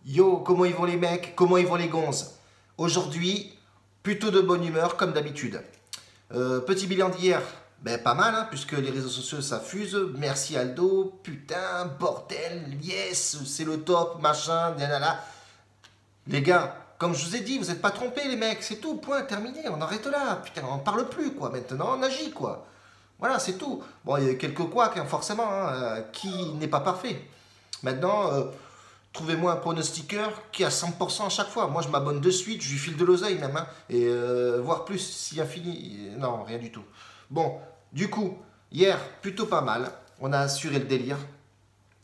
Yo, comment ils vont les mecs? Comment ils vont les gonzes? Aujourd'hui, plutôt de bonne humeur comme d'habitude. Petit bilan d'hier, ben pas mal, hein, puisque les réseaux sociaux ça fuse. Merci Aldo, putain, bordel, yes, c'est le top, machin, nanana. Les gars, comme je vous ai dit, vous n'êtes pas trompés les mecs, c'est tout, point, terminé, on arrête là. Putain, on parle plus quoi, maintenant on agit quoi. Voilà, c'est tout. Bon, il y a quelques couacs, hein, forcément, hein, qui n'est pas parfait. Maintenant, trouvez-moi un pronostiqueur qui a 100% à chaque fois. Moi, je m'abonne de suite, je lui file de l'oseille même, hein, et voire plus si infini. Non, rien du tout. Bon, du coup, hier, plutôt pas mal. On a assuré le délire.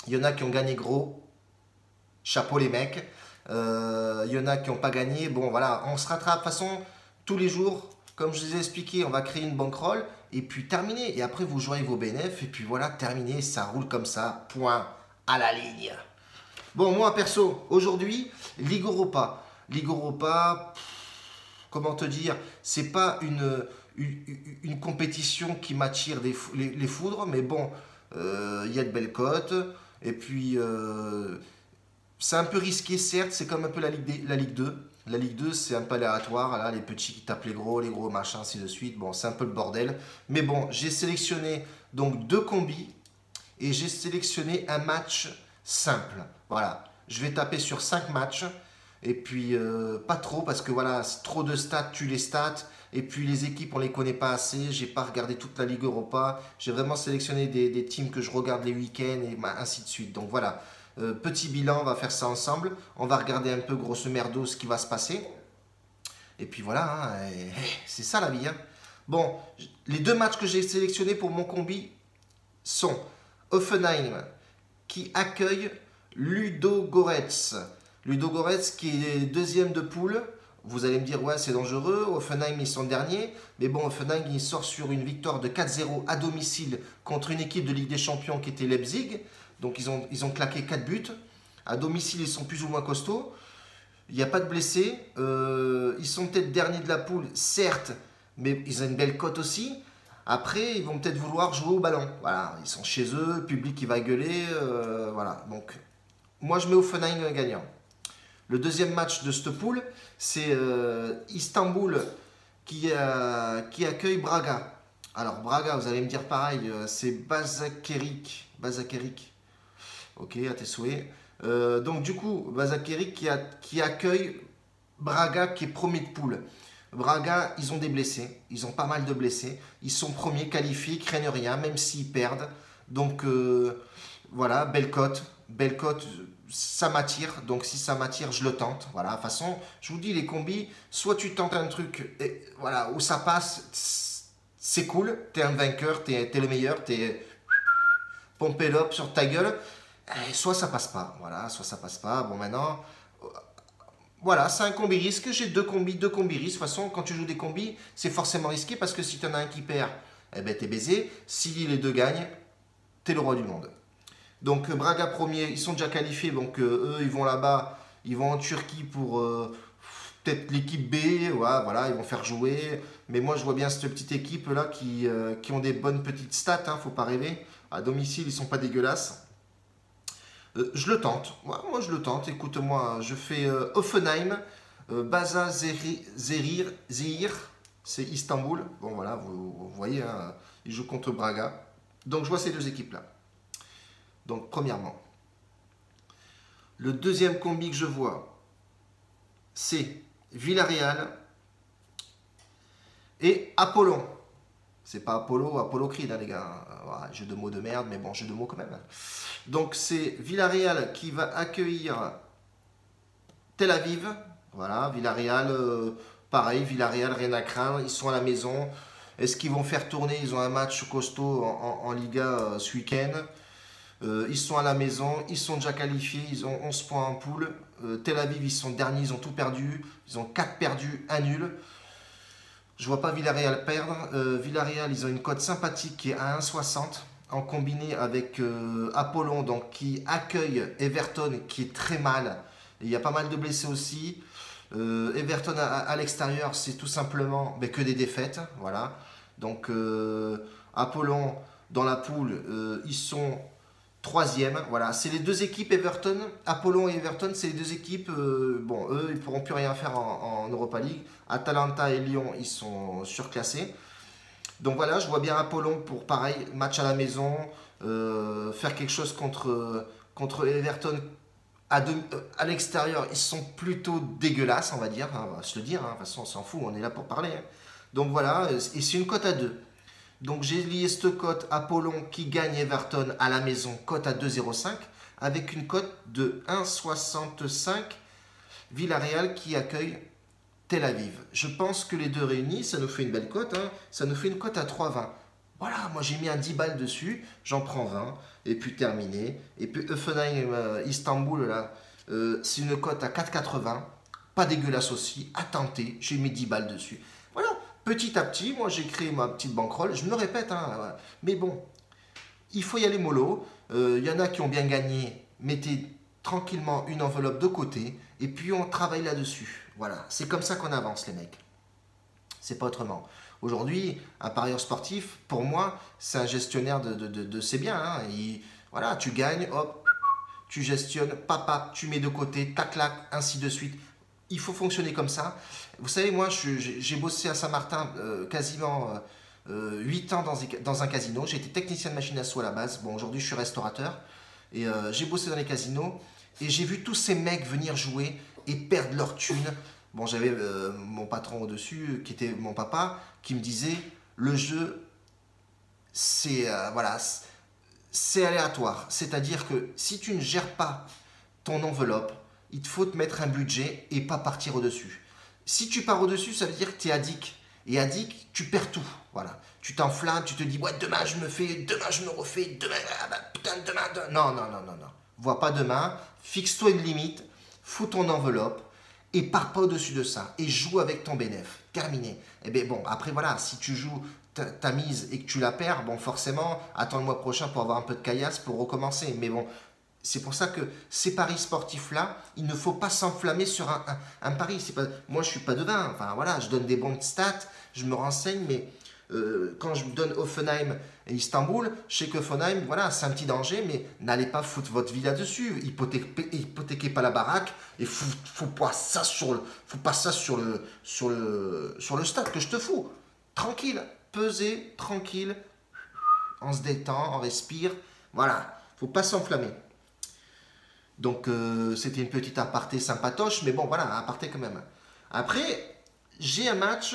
Il y en a qui ont gagné gros. Chapeau les mecs. Il y en a qui n'ont pas gagné. Bon, voilà, on se rattrape. De toute façon, tous les jours, comme je vous ai expliqué, on va créer une bankroll. Et puis terminé. Et après, vous jouez vos bénéfices. Et puis voilà, terminé. Ça roule comme ça. Point à la ligne. Bon, moi perso, aujourd'hui, Ligue Europa. Ligue Europa, comment te dire, c'est pas une compétition qui m'attire les foudres, mais bon, il y a de belles cotes. Et puis, c'est un peu risqué, certes, c'est comme un peu la Ligue 2. La Ligue 2, c'est un peu aléatoire. Là, les petits qui tapent les gros machins, ainsi de suite. Bon, c'est un peu le bordel. Mais bon, j'ai sélectionné donc deux combis et j'ai sélectionné un match simple. Voilà, je vais taper sur 5 matchs et puis pas trop parce que voilà, trop de stats tue les stats et puis les équipes on les connaît pas assez. J'ai pas regardé toute la Ligue Europa. J'ai vraiment sélectionné des teams que je regarde les week-ends et ainsi de suite. Donc voilà, petit bilan, on va faire ça ensemble. On va regarder un peu grosso merdo ce qui va se passer. Et puis voilà, hein, c'est ça la vie. Hein. Bon, les deux matchs que j'ai sélectionnés pour mon combi sont Offenheim qui accueille Ludogorets. Ludogorets qui est deuxième de poule. Vous allez me dire, ouais, c'est dangereux. Offenheim, ils sont derniers. Mais bon, Offenheim, il sort sur une victoire de 4-0 à domicile contre une équipe de Ligue des Champions qui était Leipzig. Donc, ils ont claqué 4 buts. À domicile, ils sont plus ou moins costauds. Il n'y a pas de blessés. Ils sont peut-être derniers de la poule, certes, mais ils ont une belle cote aussi. Après, ils vont peut-être vouloir jouer au ballon. Voilà, ils sont chez eux, le public qui va gueuler. Voilà, donc moi je mets Offenheim gagnant. Le deuxième match de cette poule, c'est Istanbul qui accueille Braga. Alors Braga, vous allez me dire pareil, c'est Basakerik. Basakerik. Ok, à tes souhaits. Donc du coup, Basakerik qui accueille Braga qui est premier de poule. Braga, ils ont des blessés, ils ont pas mal de blessés. Ils sont premiers qualifiés, ils craignent rien, même s'ils perdent. Donc voilà, belle cote, ça m'attire. Donc si ça m'attire, je le tente. Voilà, de toute façon, je vous dis les combis, soit tu tentes un truc, et, voilà, où ça passe, c'est cool, t'es un vainqueur, t'es le meilleur, t'es pompé l'op sur ta gueule. Et soit ça passe pas, voilà, soit ça passe pas. Bon maintenant. Voilà, c'est un combi risque. J'ai deux combis risques. De toute façon, quand tu joues des combis, c'est forcément risqué parce que si tu en as un qui perd, eh ben, t'es baisé. Si les deux gagnent, t'es le roi du monde. Donc Braga premier, ils sont déjà qualifiés. Donc eux, ils vont là-bas, ils vont en Turquie pour peut-être l'équipe B. Ouais, voilà, ils vont faire jouer. Mais moi, je vois bien cette petite équipe-là qui ont des bonnes petites stats. Hein, faut pas rêver. À domicile, ils sont pas dégueulasses. Je le tente, ouais, moi je le tente, écoute-moi, je fais Offenheim, Baza Zehir, c'est Istanbul, bon voilà, vous voyez, hein, ils jouent contre Braga, donc je vois ces deux équipes-là. Donc premièrement, le deuxième combi que je vois, c'est Villarreal et Apollon. C'est pas Apollo Creed, hein, les gars. Ouais, jeu de mots de merde, mais bon, jeu de mots quand même. Donc c'est Villarreal qui va accueillir Tel Aviv. Voilà, Villarreal, pareil, Villarreal, rien à craindre. Ils sont à la maison. Est-ce qu'ils vont faire tourner? Ils ont un match costaud en Liga ce week-end. Ils sont à la maison, ils sont déjà qualifiés, ils ont 11 points en poule. Tel Aviv, ils sont derniers, ils ont tout perdu. Ils ont 4 perdus, 1 nul. Je vois pas Villarreal perdre. Villarreal, ils ont une cote sympathique qui est à 1,60 en combiné avec Apollon donc, qui accueille Everton qui est très mal. Et il y a pas mal de blessés aussi. Everton à l'extérieur, c'est tout simplement que des défaites. Voilà. Donc Apollon dans la poule, ils sont troisième. Voilà, c'est les deux équipes Everton, Apollon et Everton, c'est les deux équipes. Bon, eux, ils ne pourront plus rien faire en Europa League. Atalanta et Lyon, ils sont surclassés. Donc voilà, je vois bien Apollon pour pareil, match à la maison, faire quelque chose contre Everton à l'extérieur. Ils sont plutôt dégueulasses, on va dire, hein, on va se le dire, hein, de toute façon on s'en fout, on est là pour parler. Hein. Donc voilà, et c'est une cote à 2. Donc j'ai lié cette cote Apollon qui gagne Everton à la maison, cote à 2,05, avec une cote de 1,65 Villarreal qui accueille Tel Aviv. Je pense que les deux réunis, ça nous fait une belle cote. Hein. Ça nous fait une cote à 3,20. Voilà, moi j'ai mis un 10 balles dessus, j'en prends 20, et puis terminé. Et puis Hoffenheim, Istanbul, là, c'est une cote à 4,80. Pas dégueulasse aussi, à tenter, j'ai mis 10 balles dessus. Voilà, petit à petit, moi j'ai créé ma petite bankroll. Je me répète, hein, mais bon, il faut y aller mollo. Il y en a qui ont bien gagné, mettez tranquillement une enveloppe de côté, et puis on travaille là-dessus. Voilà, c'est comme ça qu'on avance les mecs. C'est pas autrement. Aujourd'hui, un parieur sportif, pour moi, c'est un gestionnaire de ses biens. Hein. Voilà, tu gagnes, hop, tu gestionnes, papa, tu mets de côté, tac, clac, ainsi de suite. Il faut fonctionner comme ça. Vous savez, moi, j'ai bossé à Saint-Martin quasiment 8 ans dans un casino. J'ai été technicien de machine à sous à la base. Bon, aujourd'hui, je suis restaurateur. Et j'ai bossé dans les casinos. Et j'ai vu tous ces mecs venir jouer et perdre leur thune. Bon, j'avais mon patron au-dessus, qui était mon papa, qui me disait, le jeu, c'est voilà, c'est aléatoire. C'est-à-dire que si tu ne gères pas ton enveloppe, il te faut te mettre un budget et pas partir au-dessus. Si tu pars au-dessus, ça veut dire que tu es addict. Et addict, tu perds tout. Voilà. Tu t'enflammes, tu te dis, ouais, demain je me refais, demain, ah bah, putain, demain. Non, non, non, non, non. Vois pas demain, fixe-toi une limite, fous ton enveloppe et pars pas au-dessus de ça. Et joue avec ton bénéf. Terminé. Et bien bon, après voilà, si tu joues ta mise et que tu la perds, bon, forcément, attends le mois prochain pour avoir un peu de caillasse pour recommencer. Mais bon, c'est pour ça que ces paris sportifs-là, il ne faut pas s'enflammer sur un pari. Pas, moi, je ne suis pas devin. Enfin, voilà, je donne des bonnes stats, je me renseigne, mais quand je donne Hoffenheim et Istanbul, je sais qu'Hoffenheim, voilà, c'est un petit danger, mais n'allez pas foutre votre vie là-dessus. Hypothéquez pas la baraque et faut pas ça sur le stade que je te fous. Tranquille, pesez, tranquille, on se détend, on respire. Voilà, faut pas s'enflammer. Donc c'était une petite aparté sympatoche, mais bon voilà, aparté quand même. Après, j'ai un match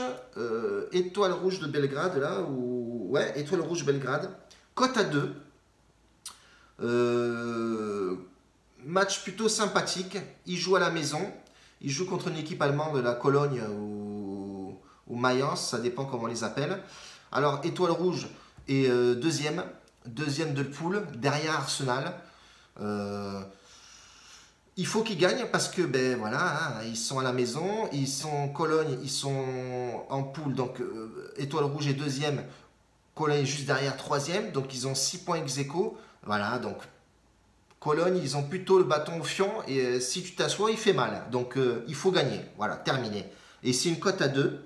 Étoile Rouge de Belgrade, là, ouais, Étoile Rouge Belgrade, cote à 2. Match plutôt sympathique, il joue à la maison, il joue contre une équipe allemande de la Cologne ou Mayence, ça dépend comment on les appelle. Alors Étoile Rouge est deuxième de poule, derrière Arsenal. Il faut qu'ils gagnent parce que ben voilà, hein, ils sont à la maison, ils sont Cologne, ils sont en poule, donc Étoile Rouge est deuxième, Cologne est juste derrière troisième, donc ils ont 6 points ex aequo. Voilà, donc Cologne, ils ont plutôt le bâton au fion et si tu t'assois, il fait mal. Donc il faut gagner. Voilà, terminé. Et c'est une cote à 2.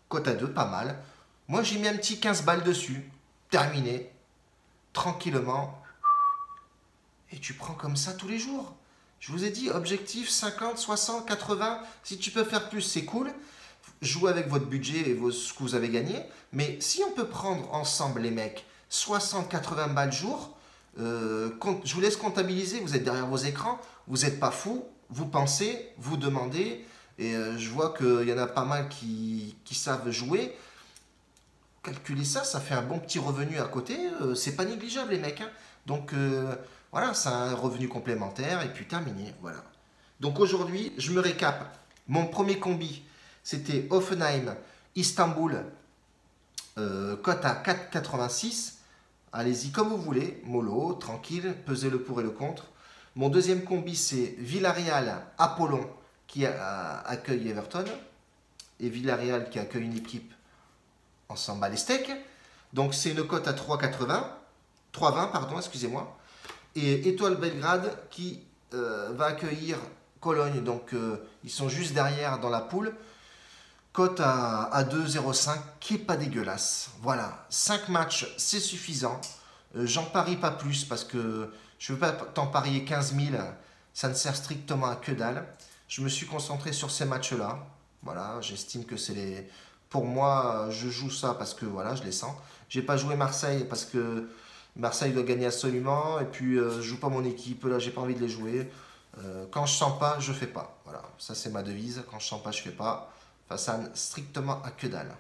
Cote à 2, pas mal. Moi, j'ai mis un petit 15 balles dessus. Terminé. Tranquillement. Et tu prends comme ça tous les jours. Je vous ai dit, objectif 50, 60, 80. Si tu peux faire plus, c'est cool. Jouez avec votre budget et ce que vous avez gagné. Mais si on peut prendre ensemble, les mecs, 60, 80 balles jour, je vous laisse comptabiliser. Vous êtes derrière vos écrans. Vous n'êtes pas fous. Vous pensez, vous demandez. Et je vois qu'il y en a pas mal qui savent jouer. Calculer ça, ça fait un bon petit revenu à côté. C'est pas négligeable, les mecs. Hein. Donc, voilà, c'est un revenu complémentaire et puis terminé. Voilà. Donc aujourd'hui, je me récap. Mon premier combi, c'était Hoffenheim, Istanbul, cote à 4,86. Allez-y comme vous voulez, mollo, tranquille, pesez le pour et le contre. Mon deuxième combi, c'est Villarreal, Apollon, qui accueille Everton. Et Villarreal qui accueille une équipe, on s'en bat les steaks. Donc c'est une cote à 3,20, pardon, excusez-moi. Et Étoile Belgrade qui va accueillir Cologne, donc ils sont juste derrière dans la poule. Cote à 2,05 qui est pas dégueulasse. Voilà, 5 matchs, c'est suffisant. J'en parie pas plus parce que je veux pas t'en parier 15 000. Ça ne sert strictement à que dalle. Je me suis concentré sur ces matchs-là. Voilà, j'estime que c'est les... Pour moi, je joue ça parce que voilà, je les sens. J'ai pas joué Marseille parce que Marseille doit gagner absolument. Et puis, je joue pas mon équipe. Là, j'ai pas envie de les jouer. Quand je sens pas, je fais pas. Voilà, ça c'est ma devise. Quand je sens pas, je fais pas. Enfin, ça n'a strictement à que dalle.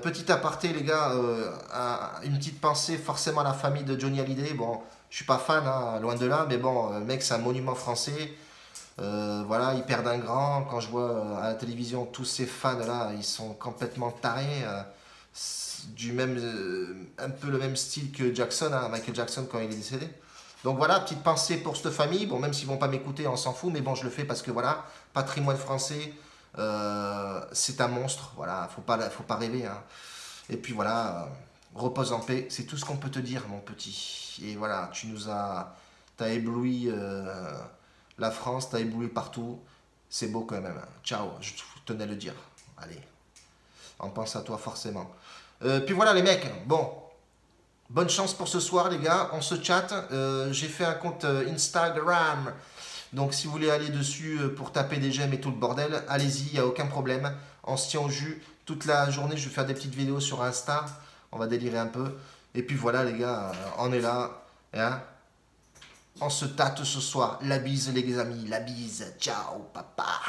Petit aparté, les gars, une petite pensée forcément à la famille de Johnny Hallyday. Bon, je suis pas fan, hein, loin de là, mais bon, le mec, c'est un monument français. Voilà, ils perdent un grand. Quand je vois à la télévision tous ces fans-là, ils sont complètement tarés. Du même, un peu le même style que Jackson, hein, Michael Jackson quand il est décédé. Donc voilà, petite pensée pour cette famille. Bon, même s'ils vont pas m'écouter, on s'en fout, mais bon, je le fais parce que voilà, patrimoine français, c'est un monstre. Voilà, faut pas rêver, hein. Et puis voilà, repose en paix. C'est tout ce qu'on peut te dire, mon petit. Et voilà, t'as ébloui la France, t'as ébloui partout. C'est beau quand même, hein. Ciao, je tenais à le dire. Allez, on pense à toi forcément. Puis voilà les mecs, bon, bonne chance pour ce soir les gars, on se chatte. J'ai fait un compte Instagram, donc si vous voulez aller dessus pour taper des j'aime et tout le bordel, allez-y, il n'y a aucun problème. On se tient au jus, toute la journée je vais faire des petites vidéos sur Insta, on va délirer un peu. Et puis voilà les gars, on est là, hein. On se tâte ce soir, la bise les amis, la bise, ciao papa.